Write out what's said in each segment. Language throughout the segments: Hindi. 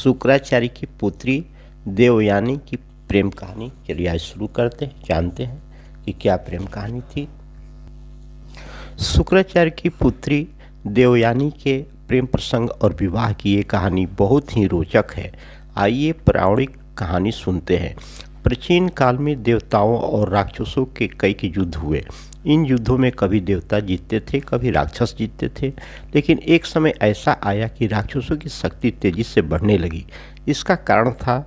शुक्राचार्य की पुत्री देवयानी की प्रेम कहानी। चलिए आज शुरू करते हैं, जानते हैं कि क्या प्रेम कहानी थी। शुक्राचार्य की पुत्री देवयानी के प्रेम प्रसंग और विवाह की ये कहानी बहुत ही रोचक है। आइए पौराणिक कहानी सुनते हैं। प्राचीन काल में देवताओं और राक्षसों के कई युद्ध हुए। इन युद्धों में कभी देवता जीतते थे, कभी राक्षस जीतते थे। लेकिन एक समय ऐसा आया कि राक्षसों की शक्ति तेजी से बढ़ने लगी। इसका कारण था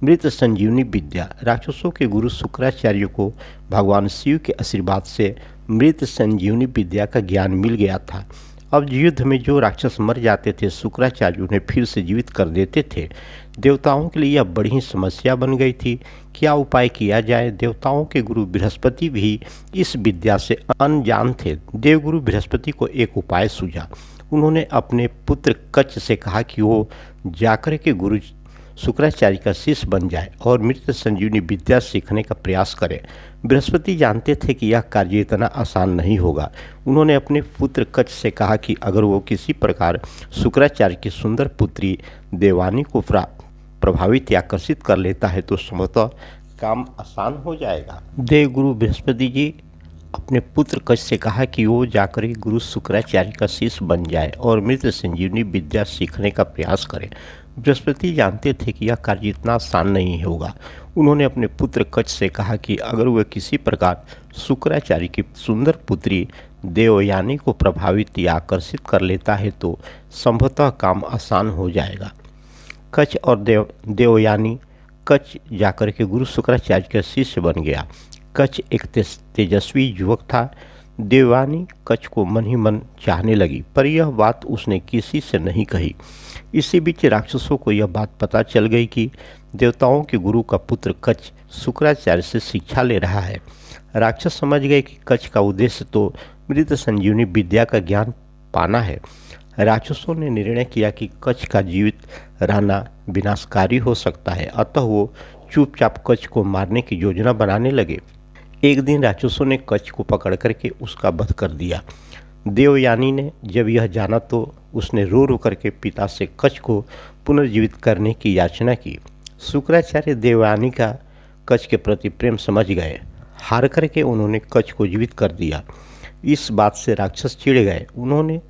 मृत संजीवनी विद्या। राक्षसों के गुरु शुक्राचार्य को भगवान शिव के आशीर्वाद से मृत संजीवनी विद्या का ज्ञान मिल गया था। अब युद्ध में जो राक्षस मर जाते थे, शुक्राचार्य उन्हें फिर से जीवित कर देते थे। देवताओं के लिए यह बड़ी ही समस्या बन गई थी। क्या उपाय किया जाए? देवताओं के गुरु बृहस्पति भी इस विद्या से अनजान थे। देवगुरु बृहस्पति को एक उपाय सूझा। उन्होंने अपने पुत्र कच्छ से कहा कि वो जाकर के गुरु शुक्राचार्य का शिष्य बन जाए और मृत संजीवनी विद्या सीखने का प्रयास करे। बृहस्पति जानते थे कि यह कार्य इतना आसान नहीं होगा। उन्होंने अपने पुत्र कच्छ से कहा कि अगर वो किसी प्रकार शुक्राचार्य की सुंदर पुत्री देवानी को प्रभावित या आकर्षित कर लेता है तो संभवतः काम आसान हो जाएगा। देवगुरु बृहस्पति जी अपने पुत्र कच्छ से कहा कि वो जाकर गुरु शुक्राचार्य का शिष्य बन जाए और मृत संजीवनी विद्या सीखने का प्रयास करे। बृहस्पति जानते थे कि यह कार्य इतना आसान नहीं होगा। उन्होंने अपने पुत्र कच्छ से कहा कि अगर वह किसी प्रकार शुक्राचार्य की सुंदर पुत्री देवयानी को प्रभावित या आकर्षित कर लेता है तो संभवतः काम आसान हो जाएगा। कच्छ और देवयानी कच्छ जाकर के गुरु शुक्राचार्य का शिष्य बन गया। कच्छ एक तेजस्वी युवक था। देवयानी कच्छ को मन ही मन चाहने लगी, पर यह बात उसने किसी से नहीं कही। इसी बीच राक्षसों को यह बात पता चल गई कि देवताओं के गुरु का पुत्र कच्छ शुक्राचार्य से शिक्षा ले रहा है। राक्षस समझ गए कि कच्छ का उद्देश्य तो मृत संजीवनी विद्या का ज्ञान पाना है। राक्षसों ने निर्णय किया कि कच्छ का जीवित रहना विनाशकारी हो सकता है, अतः वो चुपचाप कच्छ को मारने की योजना बनाने लगे। एक दिन राक्षसों ने कच्छ को पकड़ करके उसका वध कर दिया। देवयानी ने जब यह जाना तो उसने रो रो करके पिता से कच्छ को पुनर्जीवित करने की याचना की। शुक्राचार्य देवयानी का कच्छ के प्रति प्रेम समझ गए। हार करके उन्होंने कच्छ को जीवित कर दिया। इस बात से राक्षस चिढ़ गए। उन्होंने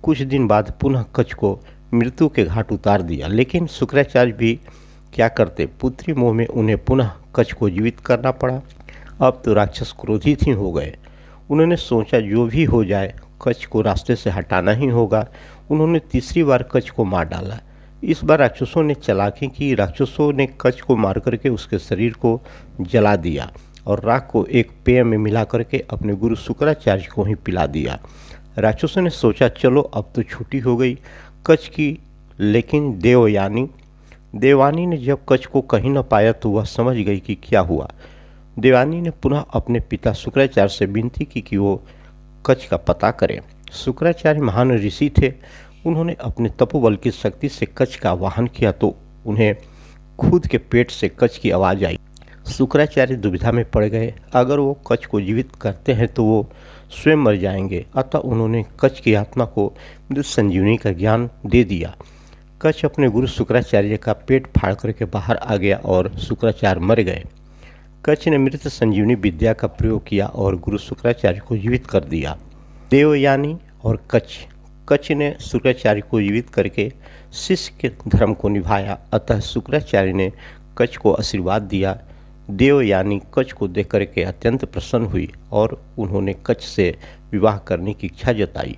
कुछ दिन बाद पुनः कच्छ को मृत्यु के घाट उतार दिया। लेकिन शुक्राचार्य भी क्या करते, पुत्री मोह में उन्हें पुनः कच्छ को जीवित करना पड़ा। अब तो राक्षस क्रोधित ही हो गए। उन्होंने सोचा जो भी हो जाए कच्छ को रास्ते से हटाना ही होगा। उन्होंने तीसरी बार कच्छ को मार डाला। इस बार राक्षसों ने चालाकी की। राक्षसों ने कच्छ को मार करके उसके शरीर को जला दिया और राख को एक पेय में मिला करके अपने गुरु शुक्राचार्य को ही पिला दिया। राक्षसों ने सोचा चलो अब तो छुट्टी हो गई कच्छ की। लेकिन देवयानी ने जब कच्छ को कहीं न पाया तो वह समझ गई कि क्या हुआ। देवयानी ने पुनः अपने पिता शुक्राचार्य से विनती की कि वो कच्छ का पता करें। शुक्राचार्य महान ऋषि थे। उन्होंने अपने तपोबल की शक्ति से कच्छ का आवाहन किया तो उन्हें खुद के पेट से कच्छ की आवाज़ आई। शुक्राचार्य दुविधा में पड़ गए। अगर वो कच्छ को जीवित करते हैं तो वो स्वयं मर जाएंगे, अतः उन्होंने कच्छ की आत्मा को मृत संजीवनी का ज्ञान दे दिया। कच्छ अपने गुरु शुक्राचार्य का पेट फाड़ करके बाहर आ गया और शुक्राचार्य मर गए। कच्छ ने मृत संजीवनी विद्या का प्रयोग किया और गुरु शुक्राचार्य को जीवित कर दिया। देवयानी और कच्छ ने शुक्राचार्य को जीवित करके शिष्य के धर्म को निभाया, अतः शुक्राचार्य ने कच्छ को आशीर्वाद दिया। देवयानी कच्छ को देख करके अत्यंत प्रसन्न हुई और उन्होंने कच्छ से विवाह करने की इच्छा जताई।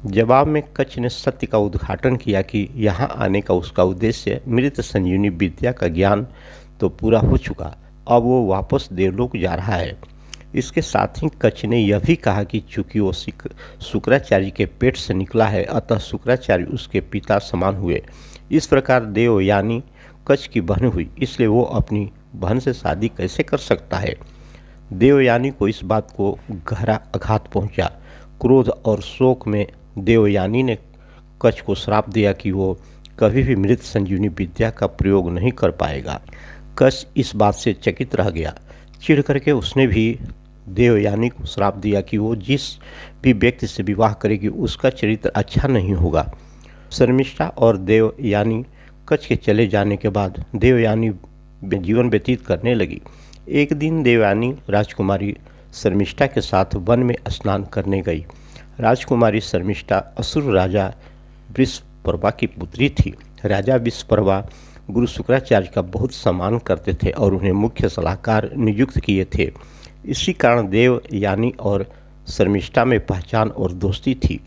जवाब में कच्छ ने सत्य का उद्घाटन किया कि यहाँ आने का उसका उद्देश्य मृत संजीवनी विद्या का ज्ञान तो पूरा हो चुका, अब वो वापस देवलोक जा रहा है। इसके साथ ही कच्छ ने यह भी कहा कि चूंकि वो शुक्राचार्य के पेट से निकला है, अतः शुक्राचार्य उसके पिता समान हुए। इस प्रकार देवयानी कच्छ की बहन हुई, इसलिए वो अपनी बहन से शादी कैसे कर सकता है। देवयानी को इस बात को गहरा आघात पहुंचा। क्रोध और शोक में देवयानी ने कच्छ को श्राप दिया कि वो कभी भी मृत संजीवनी विद्या का प्रयोग नहीं कर पाएगा। कच्छ इस बात से चकित रह गया। चिढ़ करके उसने भी देवयानी को श्राप दिया कि वो जिस भी व्यक्ति से विवाह करेगी उसका चरित्र अच्छा नहीं होगा। शर्मिष्ठा और देवयानी कच्छ के चले जाने के बाद देवयानी जीवन व्यतीत करने लगी। एक दिन देवयानी राजकुमारी शर्मिष्ठा के साथ वन में स्नान करने गई। राजकुमारी शर्मिष्ठा असुर राजा वृषपर्वा की पुत्री थी। राजा वृषपर्वा गुरु शुक्राचार्य का बहुत सम्मान करते थे और उन्हें मुख्य सलाहकार नियुक्त किए थे। इसी कारण देवयानी और शर्मिष्ठा में पहचान और दोस्ती थी।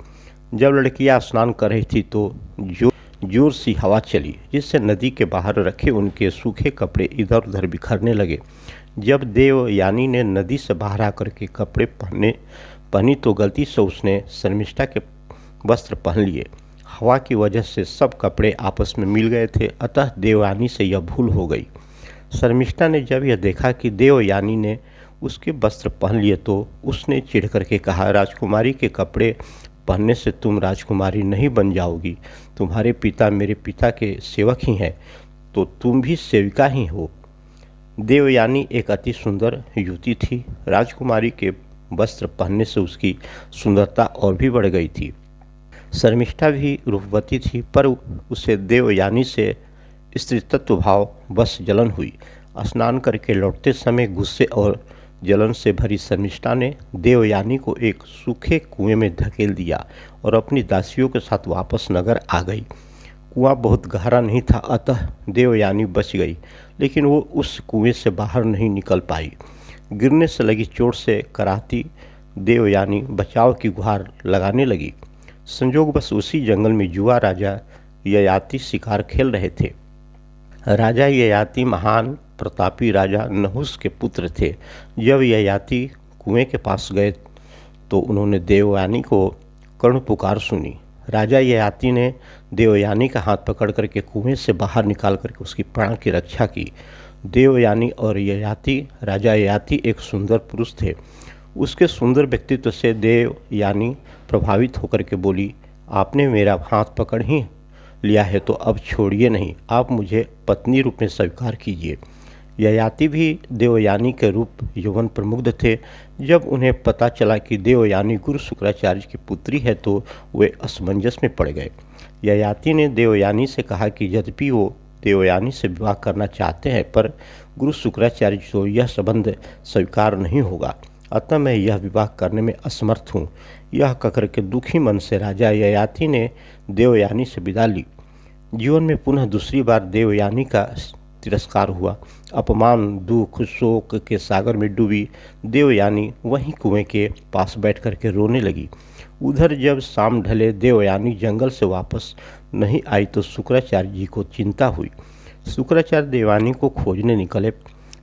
जब लड़कियां स्नान कर रही थी तो जोर सी हवा चली, जिससे नदी के बाहर रखे उनके सूखे कपड़े इधर उधर बिखरने लगे। जब देवयानी ने नदी से बाहर आकर के कपड़े पहनी तो गलती से उसने शर्मिष्ठा के वस्त्र पहन लिए। हवा की वजह से सब कपड़े आपस में मिल गए थे, अतः देवयानी से यह भूल हो गई। शर्मिष्ठा ने जब यह देखा कि देवयानी ने उसके वस्त्र पहन लिए तो उसने चिढ़ करके कहा, राजकुमारी के कपड़े पहनने से तुम राजकुमारी नहीं बन जाओगी। तुम्हारे पिता मेरे पिता के सेवक ही हैं, तो तुम भी सेविका ही हो। देवयानी एक अति सुंदर युवती थी। राजकुमारी के वस्त्र पहनने से उसकी सुंदरता और भी बढ़ गई थी। शर्मिष्ठा भी रूपवती थी, पर उसे देवयानी से स्त्रीतत्व भाव बस जलन हुई। स्नान करके लौटते समय गुस्से और जलन से भरी शर्मिष्ठा ने देवयानी को एक सूखे कुएं में धकेल दिया और अपनी दासियों के साथ वापस नगर आ गई। कुआं बहुत गहरा नहीं था, अतः देवयानी बच गई, लेकिन वो उस कुएं से बाहर नहीं निकल पाई। गिरने से लगी चोट से कराहती देवयानी बचाव की गुहार लगाने लगी। संयोगवश उसी जंगल में युवा राजा ययाति शिकार खेल रहे थे। राजा ययाति महान प्रतापी राजा नहुस के पुत्र थे। जब ययाति कुएं के पास गए तो उन्होंने देवयानी को करुण पुकार सुनी। राजा ययाति ने देवयानी का हाथ पकड़ करके कुएं से बाहर निकाल करके उसकी प्राण की रक्षा की। देवयानी और ययाति, राजा ययाति एक सुंदर पुरुष थे। उसके सुंदर व्यक्तित्व से देवयानी प्रभावित होकर के बोली, आपने मेरा हाथ पकड़ ही लिया है तो अब छोड़िए नहीं, आप मुझे पत्नी रूप में स्वीकार कीजिए। ययाति भी देवयानी के रूप यौवन पर मुग्ध थे। जब उन्हें पता चला कि देवयानी गुरु शुक्राचार्य की पुत्री है तो वे असमंजस में पड़ गए। ययाति ने देवयानी से कहा कि यद्यपि वो देवयानी से विवाह करना चाहते हैं, पर गुरु शुक्राचार्य को यह संबंध स्वीकार नहीं होगा, अतः मैं यह विवाह करने में असमर्थ हूँ। यह कहकर के दुखी मन से राजा ययाति ने देवयानी से विदा ली। जीवन में पुनः दूसरी बार देवयानी का तिरस्कार हुआ। अपमान, दुख, शोक के सागर में डूबी देवयानी वहीं कुएं के पास बैठ करके रोने लगी। उधर जब शाम ढले देवयानी जंगल से वापस नहीं आई तो शुक्राचार्य जी को चिंता हुई। शुक्राचार्य देवयानी को खोजने निकले।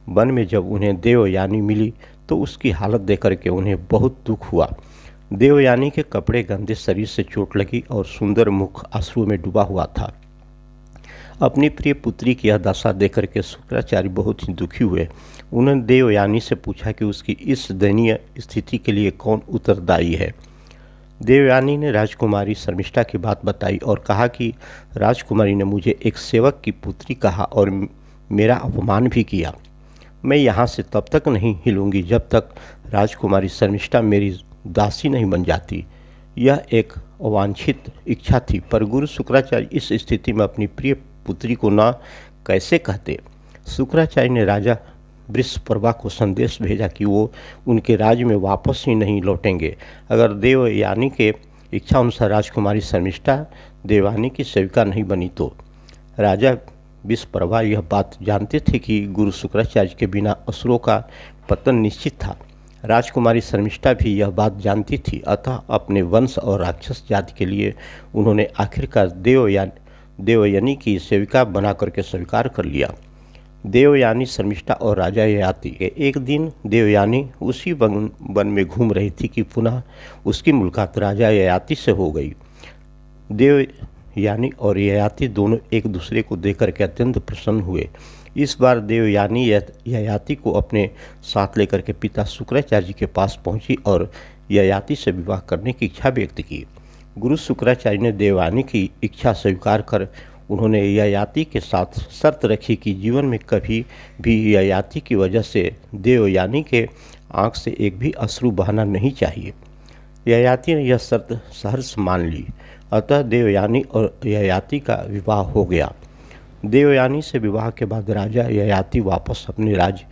वन में जब उन्हें देवयानी मिली तो उसकी हालत देख करके उन्हें बहुत दुख हुआ। देवयानी के कपड़े गंदे, शरीर से चोट लगी और सुंदर मुख आंसुओं में डूबा हुआ था। अपनी प्रिय पुत्री की यह दशा देख करके शुक्राचार्य बहुत ही दुखी हुए। उन्होंने देवयानी से पूछा कि उसकी इस दयनीय स्थिति के लिए कौन उत्तरदायी है। देवयानी ने राजकुमारी शर्मिष्ठा की बात बताई और कहा कि राजकुमारी ने मुझे एक सेवक की पुत्री कहा और मेरा अपमान भी किया। मैं यहाँ से तब तक नहीं हिलूंगी जब तक राजकुमारी शर्मिष्ठा मेरी दासी नहीं बन जाती। यह एक अवांछित इच्छा थी, पर गुरु शुक्राचार्य इस स्थिति में अपनी प्रिय पुत्री को न कैसे कहते। शुक्राचार्य ने राजा वृषपर्वा को संदेश भेजा कि वो उनके राज्य में वापस ही नहीं लौटेंगे अगर देवयानी के इच्छा अनुसार राजकुमारी शर्मिष्ठा देवयानी की सेविका नहीं बनी तो। राजा वृषपर्वा यह बात जानते थे कि गुरु शुक्राचार्य के बिना असुरों का पतन निश्चित था। राजकुमारी शर्मिष्ठा भी यह बात जानती थी, अतः अपने वंश और राक्षस जाति के लिए उन्होंने आखिरकार देवयानी की सेविका बना करके स्वीकार कर लिया। देवयानी, शर्मिष्ठा और राजा ययाति। एक दिन देवयानी उसी वन में घूम रही थी कि पुनः उसकी मुलाकात राजा ययाति से हो गई। देवयानी और ययाति दोनों एक दूसरे को देख करके अत्यंत प्रसन्न हुए। इस बार देवयानी ययाति को अपने साथ लेकर के पिता शुक्राचार्य जी के पास पहुंची और ययाति से विवाह करने की इच्छा व्यक्त की। गुरु शुक्राचार्य ने देवयानी की इच्छा स्वीकार कर उन्होंने ययाति के साथ शर्त रखी कि जीवन में कभी भी ययाति की वजह से देवयानी के आँख से एक भी अश्रु बहना नहीं चाहिए। ययाति ने यह शर्त सहर्ष मान ली, अतः देवयानी और ययाति का विवाह हो गया। देवयानी से विवाह के बाद राजा ययाति वापस अपने राज्य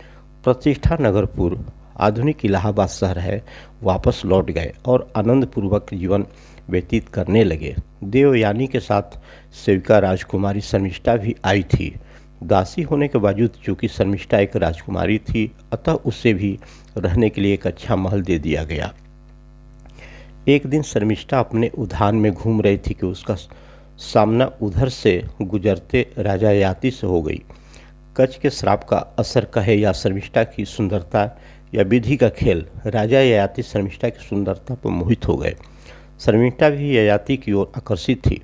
प्रतिष्ठा नगरपुर, आधुनिक इलाहाबाद शहर है, वापस लौट गए और आनंदपूर्वक जीवन व्यतीत करने लगे। देवयानी के साथ सेविका राजकुमारी शर्मिष्ठा भी आई थी। दासी होने के बावजूद चूंकि शर्मिष्ठा एक राजकुमारी थी, अतः उसे भी रहने के लिए एक अच्छा महल दे दिया गया। एक दिन शर्मिष्ठा अपने उद्यान में घूम रही थी कि उसका सामना उधर से गुजरते राजा ययाति से हो गई। कच के श्राप का असर कहे या शर्मिष्ठा की सुंदरता या विधि का खेल, राजा ययाति शर्मिष्ठा की सुंदरता पर मोहित हो गए। शर्मिष्ठा भी ययाति की ओर आकर्षित थी।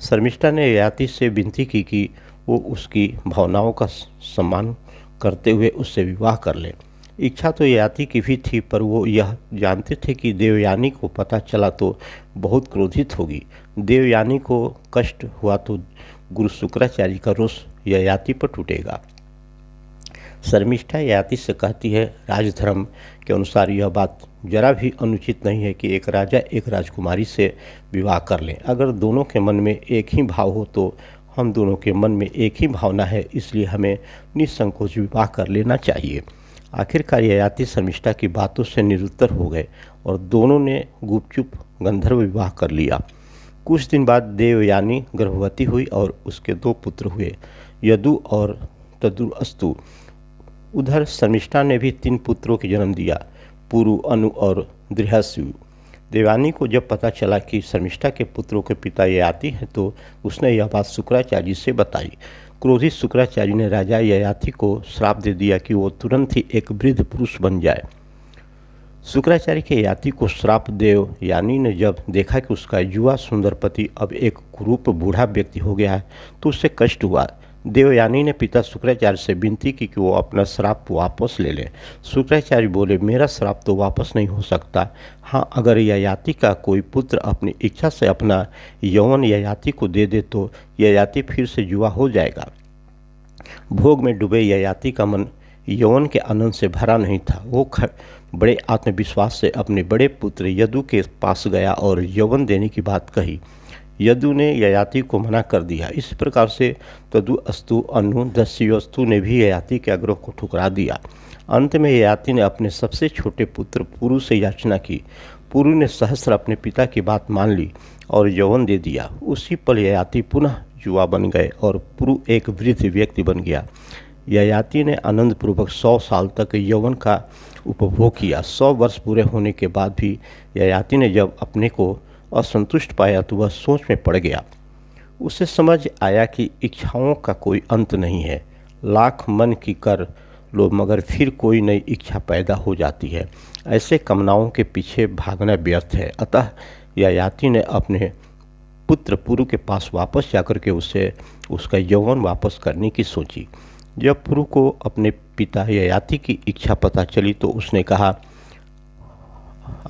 शर्मिष्ठा ने ययाति से विनती की कि वो उसकी भावनाओं का सम्मान करते हुए उससे विवाह कर ले। इच्छा तो ययाति की भी थी, पर वो यह जानते थे कि देवयानी को पता चला तो बहुत क्रोधित होगी। देवयानी को कष्ट हुआ तो गुरु शुक्राचार्य का रोष ययाति पर टूटेगा। शर्मिष्ठा ययाति से कहती है, राजधर्म के अनुसार यह बात जरा भी अनुचित नहीं है कि एक राजा एक राजकुमारी से विवाह कर लें। अगर दोनों के मन में एक ही भाव हो तो हम दोनों के मन में एक ही भावना है, इसलिए हमें निसंकोच विवाह कर लेना चाहिए। आखिरकार ययाति शर्मिष्ठा की बातों से निरुत्तर हो गए और दोनों ने गुपचुप गंधर्व विवाह कर लिया। कुछ दिन बाद देवयानी गर्भवती हुई और उसके 2 पुत्र हुए, यदु और तदुअस्तु। उधर शर्मिष्ठा ने भी 3 पुत्रों को जन्म दिया, पुरु, अनु और दृहस्यु। देवयानी को जब पता चला कि शर्मिष्ठा के पुत्रों के पिता ययाति हैं तो उसने यह बात शुक्राचार्य से बताई। क्रोधित शुक्राचार्य ने राजा ययाति को श्राप दे दिया कि वो तुरंत ही एक वृद्ध पुरुष बन जाए। शुक्राचार्य के ययाति को श्राप देवयानी ने जब देखा कि उसका युवा सुंदर पति अब एक कुरूप बूढ़ा व्यक्ति हो गया है तो उससे कष्ट हुआ। देवयानी ने पिता शुक्राचार्य से विनती की कि वो अपना श्राप वापस ले लें। शुक्राचार्य बोले, मेरा श्राप तो वापस नहीं हो सकता। हाँ, अगर ययाति का कोई पुत्र अपनी इच्छा से अपना यौवन ययाति को दे दे तो ययाति फिर से युवा हो जाएगा। भोग में डूबे ययाति का मन यौवन के आनंद से भरा नहीं था। वो बड़े आत्मविश्वास से अपने बड़े पुत्र यदु के पास गया और यौवन देने की बात कही। यदु ने ययाति को मना कर दिया। इस प्रकार से तदुअस्तु, अनु, दस्युअस्तु ने भी ययाति के आग्रह को ठुकरा दिया। अंत में ययाति ने अपने सबसे छोटे पुत्र पुरु से याचना की। पुरु ने सहस्र अपने पिता की बात मान ली और यौवन दे दिया। उसी पल ययाति पुनः युवा बन गए और पुरु एक वृद्ध व्यक्ति बन गया। ययाति ने आनंदपूर्वक 100 साल तक यौवन का उपभोग किया। 100 वर्ष पूरे होने के बाद भी ययाति ने जब अपने को असंतुष्ट पाया तो वह सोच में पड़ गया। उसे समझ आया कि इच्छाओं का कोई अंत नहीं है। लाख मन की कर लो मगर फिर कोई नई इच्छा पैदा हो जाती है। ऐसे कामनाओं के पीछे भागना व्यर्थ है। अतः ययाति ने अपने पुत्र पुरु के पास वापस जाकर के उसे उसका यौवन वापस करने की सोची। जब पुरु को अपने पिता ययाति की इच्छा पता चली तो उसने कहा,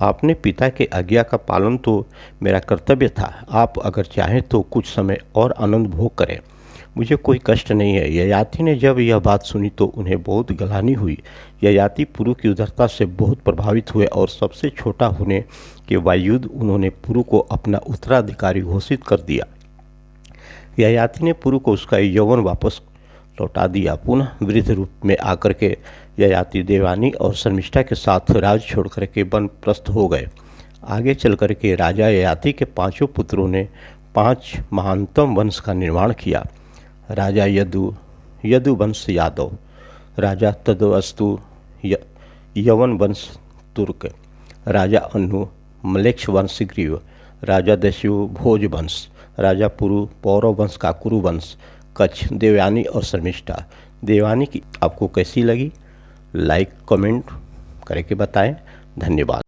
आपने पिता के आज्ञा का पालन तो मेरा कर्तव्य था। आप अगर चाहें तो कुछ समय और आनंद भोग करें, मुझे कोई कष्ट नहीं है। ययाति ने जब यह बात सुनी तो उन्हें बहुत ग्लानि हुई। ययाति पुरु की उदारता से बहुत प्रभावित हुए और सबसे छोटा होने के बावजूद उन्होंने पुरु को अपना उत्तराधिकारी घोषित कर दिया। ययाति ने पुरु को उसका यौवन वापस लौटा दिया। पुनः वृद्ध रूप में आकर के ययाति देवयानी और शर्मिष्ठा के साथ राज छोड़ करके वनप्रस्थ हो गए। आगे चल करके राजा ययाति के 5 पुत्रों ने 5 महानतम वंश का निर्माण किया। राजा यदु वंश यादव, राजा तदुअस्तु यवन वंश तुर्क, राजा अनु मलेक्ष वंश ग्रीव, राजा दस्यु भोज वंश, राजा पुरु पौरव वंश का कुरु वंश, कच्छ, देवयानी और शर्मिष्ठा। देवयानी की आपको कैसी लगी? लाइक कमेंट करके बताएं। धन्यवाद।